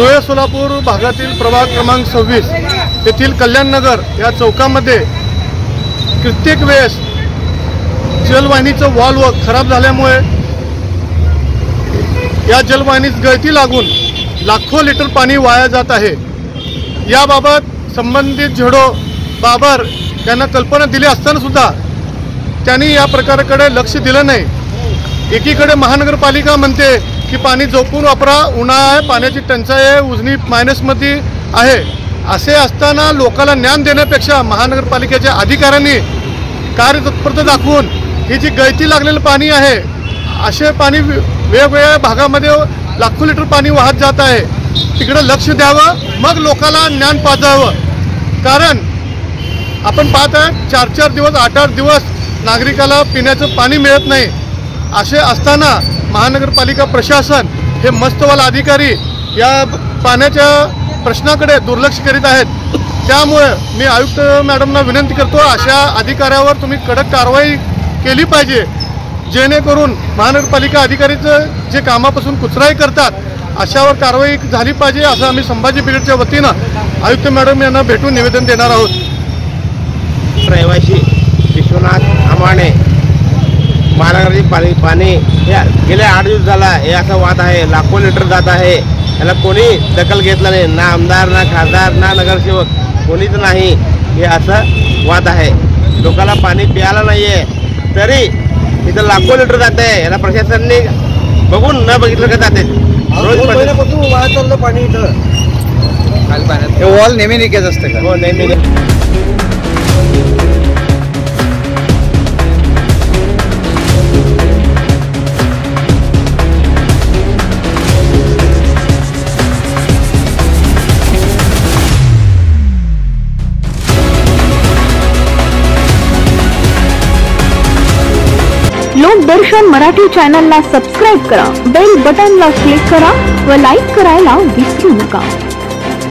धुळे सोलापूर भागातील प्रभाग क्रमांक 26 येथील कल्याण नगर या चौकामध्ये कित्येक वेळेस जलवाहिनीचं वॉल्व खराब झाल्यामुळे या जलवाहिनीत गळती लागून लाखो लिटर पाणी वाया जात आहे। याबाबत संबंधित झेडो बाबर यांना कल्पना दिली असताना सुद्धा त्यांनी या प्रकाराकडे लक्ष दिलं नाही। एकीकडे महानगरपालिका म्हणते की पाणी जपून वापरा, उन्हाळा आहे, पाण्याची टंचाई आहे, उजनी मायनसमध्ये आहे। असे असताना लोकांना ज्ञान देण्यापेक्षा महानगरपालिकेच्या अधिकाऱ्यांनी कार्यतत्परता दाखवून ही जी गळती लागलेलं पाणी आहे, असे पाणी वेगवेगळ्या भागामध्ये लाखो लिटर पाणी वाहत जात आहे, तिकडे लक्ष द्यावं, मग लोकांना ज्ञान पाजावं। कारण आपण पाहत आहे 4-4 दिवस 8-8 दिवस नागरिकाला पिण्याचं पाणी मिळत नाही। असे असताना महानगरपालिका प्रशासन हे मस्तवाल अधिकारी या पाण्याच्या प्रश्नाकडे दुर्लक्ष करीत आहेत। त्यामुळे मी आयुक्त मॅडमना विनंती करतो, अशा अधिकाऱ्यावर तुम्ही कडक कारवाई केली पाहिजे, जेणेकरून महानगरपालिका अधिकारीचं जे कामापासून कुचराई करतात अशावर कारवाई झाली पाहिजे, असं आम्ही संभाजी ब्रिगेडच्या वतीनं आयुक्त मॅडम यांना भेटून निवेदन देणार आहोत। रहिवासी विश्वनाथ आमाणे महानगरातील पाणी हे गेल्या 8 दिवस झाला हे असा वाद आहे, लाखो लिटर जात आहे, याला कोणी दखल घेतला नाही, ना आमदार, ना खासदार, ना नगरसेवक, कोणीच नाही। हे असं वाद आहे, लोकांना पाणी प्यायला नाही आहे, तरी इथं लाखो लिटर जात आहे, याला प्रशासनाने बघून न बघितलं का जाते। रोज वाहत चाललं पाणी इथं खाली पाण्यात, हे वॉल नेहमी निघत असते का? हो, नेहमी। लोकदर्शन मराठी चॅनलला सबस्क्राइब करा, बेल बटनला क्लिक करा व लाईक करायला विसरू नका।